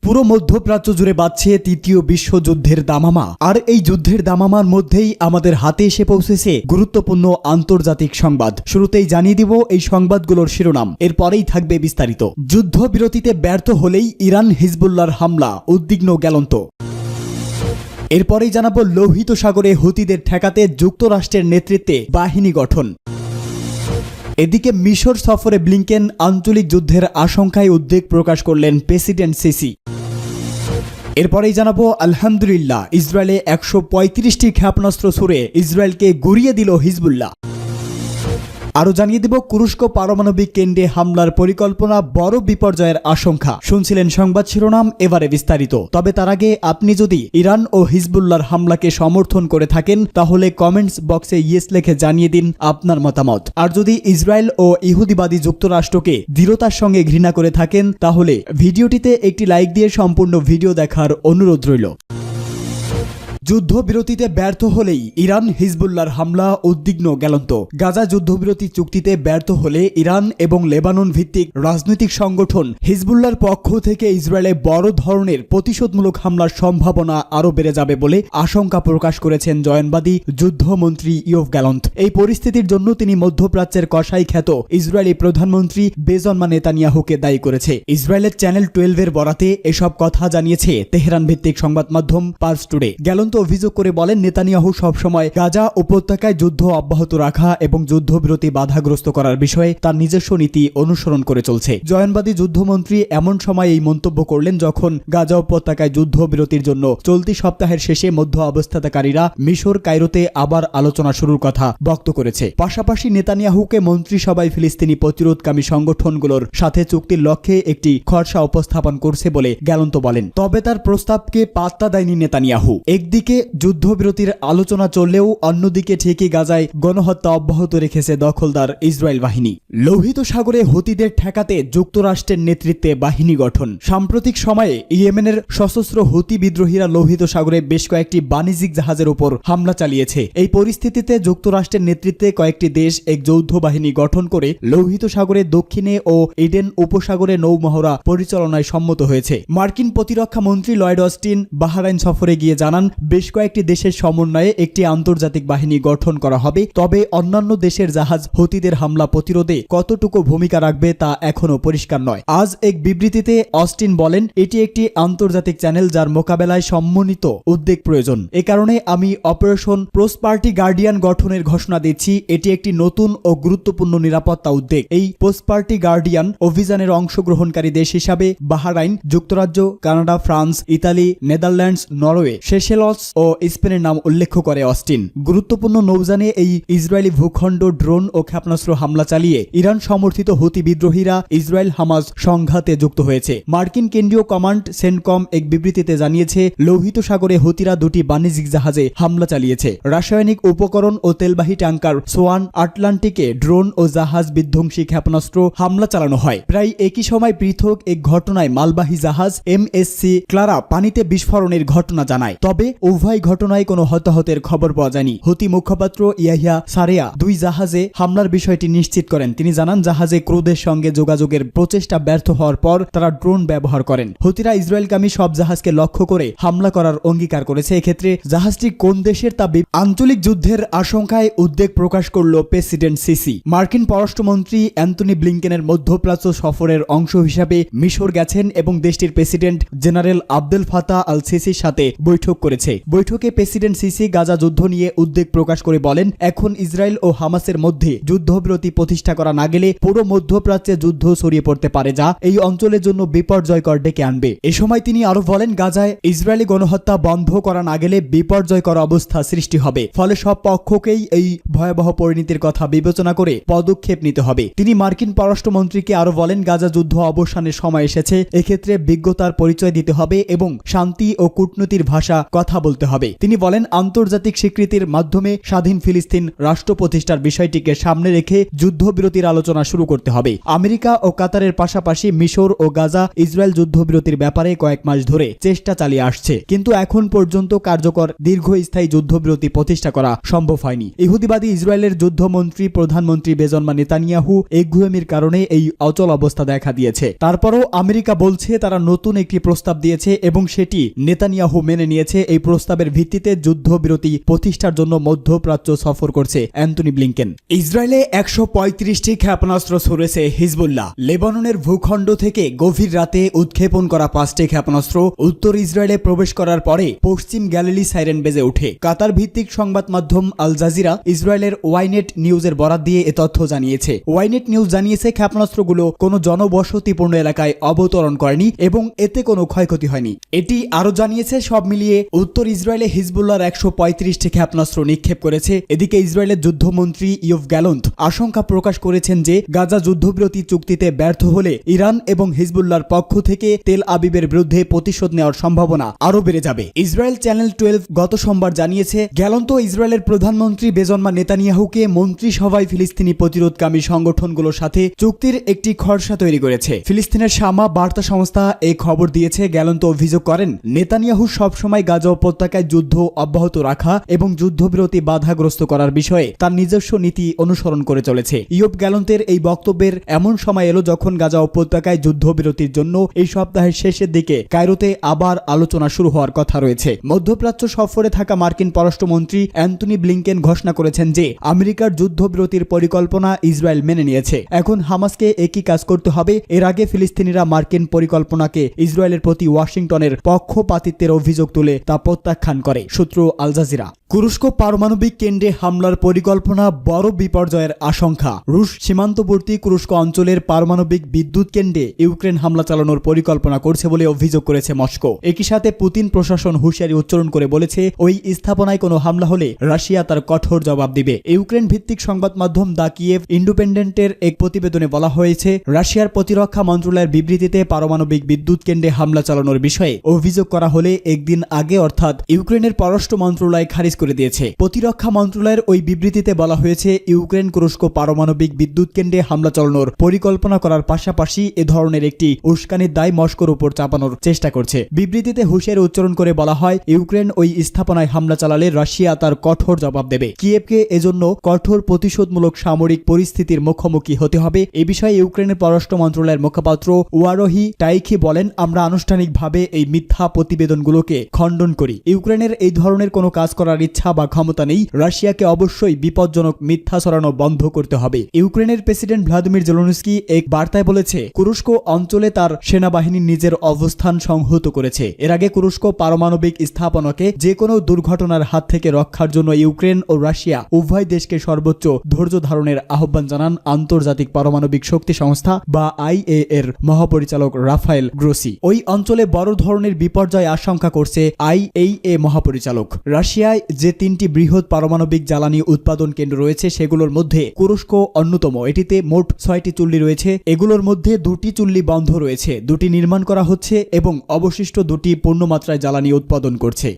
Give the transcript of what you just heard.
পুরো মধ্যপ্রাচ্য জুড়ে বাজছে তৃতীয় বিশ্বযুদ্ধের দামামা। আর এই যুদ্ধের দামামার মধ্যেই আমাদের হাতে এসে পৌঁছেছে গুরুত্বপূর্ণ আন্তর্জাতিক সংবাদ। শুরুতেই জানিয়ে দিব এই সংবাদগুলোর শিরোনাম, এরপরেই থাকবে বিস্তারিত। যুদ্ধবিরতিতে ব্যর্থ হলেই ইরান হিজবুল্লাহর হামলা, উদ্বিগ্ন গ্যালন্ত। এরপরেই জানাবো লোহিত সাগরে হুতিদের ঠেকাতে যুক্তরাষ্ট্রের নেতৃত্বে বাহিনী গঠন। এদিকে মিশর সফরে ব্লিংকেন আঞ্চলিক যুদ্ধের আশঙ্কায় উদ্বেগ প্রকাশ করলেন প্রেসিডেন্ট সিসি। এরপরেই জানাবো আলহামদুলিল্লাহ, ইসরায়েলে 135টি ক্ষেপণাস্ত্র ছুড়ে ইসরায়েলকে গুড়িয়ে দিল হিজবুল্লাহ। আরও জানিয়ে দেব তুরস্ক পারমাণবিক কেন্দ্রে হামলার পরিকল্পনা, বড় বিপর্যয়ের আশঙ্কা। শুনছিলেন সংবাদ শিরোনাম, এবারে বিস্তারিত। তবে তার আগে আপনি যদি ইরান ও হিজবুল্লাহর হামলাকে সমর্থন করে থাকেন তাহলে কমেন্টস বক্সে ইয়েস লিখে জানিয়ে দিন আপনার মতামত। আর যদি ইসরায়েল ও ইহুদিবাদী যুক্তরাষ্ট্রকে দৃঢ়তার সঙ্গে ঘৃণা করে থাকেন তাহলে ভিডিওটিতে একটি লাইক দিয়ে সম্পূর্ণ ভিডিও দেখার অনুরোধ রইল। যুদ্ধবিরতিতে ব্যর্থ হলেই ইরান হিজবুল্লাহর হামলা, উদ্বিগ্ন গ্যালন্ত। গাজা যুদ্ধবিরতি চুক্তিতে ব্যর্থ হলে ইরান এবং লেবানন ভিত্তিক রাজনৈতিক সংগঠন হিজবুল্লাহর পক্ষ থেকে ইসরায়েলে বড় ধরনের প্রতিশোধমূলক হামলার সম্ভাবনা আরও বেড়ে যাবে বলে আশঙ্কা প্রকাশ করেছেন জয়নবাদী যুদ্ধমন্ত্রী ইয়োভ গ্যালন্ত। এই পরিস্থিতির জন্য তিনি মধ্যপ্রাচ্যের কসাই খ্যাত ইসরায়েলি প্রধানমন্ত্রী বেঞ্জামিন নেতানিয়াহুকে দায়ী করেছে। ইসরায়েলের চ্যানেল 12-এর বরাতে এসব কথা জানিয়েছে তেহরান ভিত্তিক সংবাদ মাধ্যম পার্স টুডে। গ্যালন্ত অভিযোগ করে বলেন, নেতানিয়াহু সবসময় গাজা উপত্যকায় যুদ্ধ অব্যাহত রাখা এবং যুদ্ধবিরতি বাধাগ্রস্ত করার বিষয়ে তার নিজস্ব নীতি অনুসরণ করে চলছে। জয়নবাদী যুদ্ধমন্ত্রী এমন সময় এই মন্তব্য করলেন যখন গাজা উপত্যকায় যুদ্ধবিরতির জন্য চলতি সপ্তাহের শেষে মধ্য অবস্থানকারীরা মিশর কায়রোতে আবার আলোচনা শুরুর কথা ব্যক্ত করেছে। পাশাপাশি নেতানিয়াহুকে মন্ত্রিসভায় ফিলিস্তিনি প্রতিরোধকামী সংগঠনগুলোর সাথে চুক্তির লক্ষ্যে একটি খসড়া উপস্থাপন করছে বলে গ্যালন্ত বলেন। তবে তার প্রস্তাবকে পাত্তা দেয়নি নেতানিয়াহু। একদিকে যুদ্ধবিরতির আলোচনা চললেও অন্যদিকে ঠিকই গাজায় গণহত্যা অব্যাহত রেখেছে দখলদার ইসরায়েল বাহিনী। লোহিত সাগরে হুতিদের ঠেকাতে যুক্তরাষ্ট্রের নেতৃত্বে বাহিনী গঠন। সাম্প্রতিক সময়ে ইয়েমেনের সশস্ত্র হুতি বিদ্রোহীরা লোহিত সাগরে বেশ কয়েকটি বাণিজ্যিক জাহাজের উপর হামলা চালিয়েছে। এই পরিস্থিতিতে যুক্তরাষ্ট্রের নেতৃত্বে কয়েকটি দেশ এক যৌথ বাহিনী গঠন করে লোহিত সাগরের দক্ষিণে ও ইডেন উপসাগরে নৌমহড়া পরিচালনায় সম্মত হয়েছে। মার্কিন প্রতিরক্ষা মন্ত্রী লয়েড অস্টিন বাহরাইন সফরে গিয়ে জানান, বেশ কয়েকটি দেশের সমন্বয়ে একটি আন্তর্জাতিক বাহিনী গঠন করা হবে। তবে অন্যান্য দেশের জাহাজ হুতিদের হামলা প্রতিরোধে কতটুকু ভূমিকা রাখবে তা এখনও পরিষ্কার নয়। আজ এক বিবৃতিতে অস্টিন বলেন, এটি একটি আন্তর্জাতিক চ্যানেল যার মোকাবেলায় সম্মিলিত উদ্যোগ প্রয়োজন। এ কারণে আমি অপারেশন প্রসপার্টি গার্ডিয়ান গঠনের ঘোষণা দিচ্ছি। এটি একটি নতুন ও গুরুত্বপূর্ণ নিরাপত্তা উদ্যোগ। এই প্রসপার্টি গার্ডিয়ান অভিযানের অংশগ্রহণকারী দেশ হিসাবে বাহরাইন, যুক্তরাজ্য, Canada, France, Italy, Netherlands, Norway, Seychelles ও স্পেনের নাম উল্লেখ করে অস্টিন। গুরুত্বপূর্ণ নৌযানে এই ইসরায়েলি ভূখণ্ড ড্রোন ও ক্ষেপণাস্ত্র হামলা চালিয়ে ইরান সমর্থিত হুতি বিদ্রোহীরা ইসরায়েল হামাস সংঘাতে যুক্ত হয়েছে। মার্কিন কেন্দ্রীয় কমান্ড সেন্টকম এক বিবৃতিতে জানিয়েছে, লোহিত সাগরে হুতিরা দুটি বাণিজ্যিক জাহাজে হামলা চালিয়েছে। রাসায়নিক উপকরণ ও তেলবাহী ট্যাঙ্কার সোয়ান আটলান্টিকে ড্রোন ও জাহাজ বিধ্বংসী ক্ষেপণাস্ত্র হামলা চালানো হয়। প্রায় একই সময় পৃথক এক ঘটনায় মালবাহী জাহাজ MSC ক্লারা পানিতে বিস্ফোরণের ঘটনা জানায়। তবে উভয় ঘটনায় কোনো হতাহতের খবর পাওয়া যায়নি। হুতি মুখপাত্র ইয়াহিয়া সারেয়া দুই জাহাজে হামলার বিষয়টি নিশ্চিত করেন। তিনি জানান, জাহাজে ক্রুদের সঙ্গে যোগাযোগের প্রচেষ্টা ব্যর্থ হওয়ার পর তারা ড্রোন ব্যবহার করেন। হুতিরা ইসরায়েলগামী সব জাহাজকে লক্ষ্য করে হামলা করার অঙ্গীকার করেছে। এক্ষেত্রে জাহাজটি কোন দেশের তা আঞ্চলিক যুদ্ধের আশঙ্কায় উদ্বেগ প্রকাশ করল প্রেসিডেন্ট সিসি। মার্কিন পররাষ্ট্রমন্ত্রী অ্যান্টনি ব্লিংকেনের মধ্যপ্রাচ্য সফরের অংশ হিসাবে মিশর গেছেন এবং দেশটির প্রেসিডেন্ট জেনারেল আবদেল ফাতাহ আল সিসির সাথে বৈঠক করেছে। বৈঠকে প্রেসিডেন্ট সিসি গাজা যুদ্ধ নিয়ে উদ্বেগ প্রকাশ করে বলেন, এখন ইসরায়েল ও হামাসের মধ্যে যুদ্ধবিরতি প্রতিষ্ঠা করা না গেলে পুরো মধ্যপ্রাচ্যে যুদ্ধ ছড়িয়ে পড়তে পারে, যা এই অঞ্চলের জন্য বিপর্যয়কর ডেকে আনবে। এ সময় তিনি আরো বলেন, গাজায় ইসরায়েলি গণহত্যা বন্ধ করা না গেলে বিপর্যয়কর অবস্থা সৃষ্টি হবে। ফলে সব পক্ষকেই এই ভয়াবহ পরিণতির কথা বিবেচনা করে পদক্ষেপ নিতে হবে। তিনি মার্কিন পররাষ্ট্রমন্ত্রীকে আরো বলেন, গাজা যুদ্ধ অবসানের সময় এসেছে। এক্ষেত্রে বিজ্ঞতার পরিচয় দিতে হবে এবং শান্তি ও কূটনীতির ভাষা কথা বলতে হবে। তিনি বলেন, আন্তর্জাতিক স্বীকৃতির মাধ্যমে স্বাধীন ফিলিস্তিন রাষ্ট্র প্রতিষ্ঠার বিষয়টিকে সামনে রেখে যুদ্ধবিরতির আলোচনা শুরু করতে হবে। আমেরিকা ও কাতারের পাশাপাশি মিশর ও গাজা ইসরায়েল যুদ্ধবিরতির ব্যাপারে কয়েক মাস ধরে চেষ্টা চালিয়ে আসছে, কিন্তু এখন পর্যন্ত কার্যকর দীর্ঘস্থায়ী যুদ্ধবিরতি প্রতিষ্ঠা করা সম্ভব হয়নি। ইহুদিবাদী ইসরায়েলের যুদ্ধমন্ত্রী প্রধানমন্ত্রী বেঞ্জামিন নেতানিয়াহু একগুঁয়েমির কারণে এই অচল অবস্থা দেখা দিয়েছে। তারপরও আমেরিকা বলছে তারা নতুন একটি প্রস্তাব দিয়েছে এবং সেটি নেতানিয়াহু মেনে নিয়েছে। এই প্রস্তাবের ভিত্তিতে যুদ্ধবিরতি প্রতিষ্ঠার জন্য মধ্যপ্রাচ্য সফর করছে অ্যান্টনি ব্লিংকেন। ইসরায়েলে 135টি ক্ষেপণাস্ত্র ছড়েছে হিজবুল্লাহ। লেবাননের ভূখণ্ড থেকে গভীর রাতে উৎক্ষেপণ করা 5টি ক্ষেপণাস্ত্র উত্তর ইসরায়েলে প্রবেশ করার পরে পশ্চিম গ্যালিলি সাইরেন বেজে ওঠে। কাতার ভিত্তিক সংবাদ মাধ্যম আল জাজিরা ইসরায়েলের ওয়াইনেট নিউজের বরাত দিয়ে এ তথ্য জানিয়েছে। ওয়াইনেট নিউজ জানিয়েছে ক্ষেপণাস্ত্রগুলো কোনো জনবসতিপূর্ণ এলাকায় অবতরণ করেনি এবং এতে কোনো ক্ষয়ক্ষতি হয়নি। এটি আরও জানিয়েছে সব মিলিয়ে উত্তর ইসরায়েলে হিজবুল্লাহর 135টি ক্ষেপণাস্ত্র নিক্ষেপ করেছে। এদিকে ইসরায়েলের যুদ্ধমন্ত্রী ইয়োভ গ্যালন্ত আশঙ্কা প্রকাশ করেছেন যে গাজা যুদ্ধবিরতি চুক্তিতে ব্যর্থ হলে ইরান এবং হিজবুল্লাহর পক্ষ থেকে তেল আবিবের বিরুদ্ধে প্রতিশোধ নেওয়ার সম্ভাবনা আরও বেড়ে যাবে। ইসরায়েল চ্যানেল 12 গত সোমবার জানিয়েছে, গ্যালন্ত ইসরায়েলের প্রধানমন্ত্রী বেঞ্জামিন নেতানিয়াহুকে মন্ত্রিসভায় ফিলিস্তিনি প্রতিরোধকামী সংগঠনগুলোর সাথে চুক্তির একটি খসড়া তৈরি করেছে। ফিলিস্তিনের শামা বার্তা সংস্থা এই খবর দিয়েছে। গ্যালন্ত অভিযোগ করেন, নেতানিয়াহু সবসময় গাজা উপত্যকায় যুদ্ধ অব্যাহত রাখা এবং যুদ্ধবিরতি বাধাগ্রস্ত করার বিষয়ে তার নিজস্ব নীতি অনুসরণ করে চলেছে। ইয়োব গ্যালন্তের এই বক্তব্যের এমন সময় এলো যখন গাজা উপত্যকায় যুদ্ধবিরতির জন্য এই সপ্তাহের শেষের দিকে কায়রোতে আবার আলোচনা শুরু হওয়ার কথা রয়েছে। মধ্যপ্রাচ্য সফরে থাকা মার্কিন পররাষ্ট্রমন্ত্রী অ্যান্টনি ব্লিংকেন ঘোষণা করেছেন যে আমেরিকার যুদ্ধবিরতির পরিকল্পনা ইসরায়েল মেনে নিয়েছে। এখন হামাসকে একই কাজ করতে হবে। এর আগে ফিলিস্তিনিরা মার্কিন পরিকল্পনাকে ইসরায়েলের প্রতি ওয়াশিংটনের পক্ষপাতিত্বের অভিযোগ তুলে তা প্রত্যাখ্যান করে। সূত্র আল জাজিরা। তুরস্ক পারমাণবিক কেন্দ্রে হামলার পরিকল্পনা, বড় বিপর্যয়ের আশঙ্কা। রুশ সীমান্তবর্তী তুরস্ক অঞ্চলের পারমাণবিক বিদ্যুৎ কেন্দ্রে ইউক্রেন হামলা চালানোর পরিকল্পনা করছে বলে অভিযোগ করেছে মস্কো। একই সাথে পুতিন প্রশাসন হুঁশিয়ারি উচ্চারণ করে বলেছে, ওই স্থাপনায় কোনো হামলা হলে রাশিয়া তার কঠোর জবাব দিবে। ইউক্রেন ভিত্তিক সংবাদ মাধ্যম দ্য কিয়েভ ইন্ডিপেন্ডেন্টের এক প্রতিবেদনে বলা হয়েছে, রাশিয়ার প্রতিরক্ষা মন্ত্রণালয়ের বিবৃতিতে পারমাণবিক বিদ্যুৎ কেন্দ্রে হামলা চালানোর বিষয়ে অভিযোগ করা হলে একদিন আগে অর্থাৎ ইউক্রেনের পররাষ্ট্র মন্ত্রণালয় খারিজ করে দিয়েছে। প্রতিরক্ষা মন্ত্রণালয়ের ওই বিবৃতিতে বলা হয়েছে, ইউক্রেন তুরস্ক পারমাণবিক বিদ্যুৎ কেন্দ্রে হামলা চালানোর পরিকল্পনা করার পাশাপাশি এ ধরনের একটি উস্কানির দায় মস্কোর উপর চাপানোর চেষ্টা করছে। বিবৃতিতে হুঁশিয়ারি উচ্চারণ করে বলা হয়, ইউক্রেন ওই স্থাপনায় হামলা চালালে রাশিয়া তার কঠোর জবাব দেবে। কিয়েভকে এজন্য কঠোর প্রতিশোধমূলক সামরিক পরিস্থিতির মুখোমুখি হতে হবে। এ বিষয়ে ইউক্রেনের পররাষ্ট্র মন্ত্রণালয়ের মুখপাত্র ওয়ারোহি টাইখি বলেন, আমরা আনুষ্ঠানিকভাবে এই মিথ্যা প্রতিবেদনগুলোকে খণ্ডন করি। ইউক্রেনের এই ধরনের কোনো কাজ করার ইচ্ছা বা ক্ষমতা নেই। রাশিয়াকে অবশ্যই বিপজ্জনক মিথ্যা ছড়ানো বন্ধ করতে হবে। ইউক্রেনের প্রেসিডেন্ট ভ্লাদিমির জেলেনস্কি এক বার্তায় বলেছে, তুরস্ক অঞ্চলে তার সেনাবাহিনী নিজের অবস্থান সংহত করেছে। এর আগে তুরস্ক পারমাণবিক স্থাপনাকে যে কোনো দুর্ঘটনার হাত থেকে রক্ষার জন্য ইউক্রেন ও রাশিয়া উভয় দেশকে সর্বোচ্চ ধৈর্য ধারণের আহ্বান জানান আন্তর্জাতিক পারমাণবিক শক্তি সংস্থা বা আইএ এর মহাপরিচালক রাফায়েল গ্রোসি। ওই অঞ্চলে বড় ধরনের বিপর্যয় আশঙ্কা করছে আইএইএ মহাপরিচালক। রাশিয়ায় যে 3টি বৃহৎ পারমাণবিক জ্বালানি উৎপাদন কেন্দ্র রয়েছে সেগুলোর মধ্যে তুরস্ক অন্যতম। এটিতে মোট 6টি চুল্লি রয়েছে। এগুলোর মধ্যে 2টি চুল্লি বন্ধ রয়েছে, 2টি নির্মাণ করা হচ্ছে এবং অবশিষ্ট 2টি পূর্ণমাত্রায় জ্বালানি উৎপাদন করছে।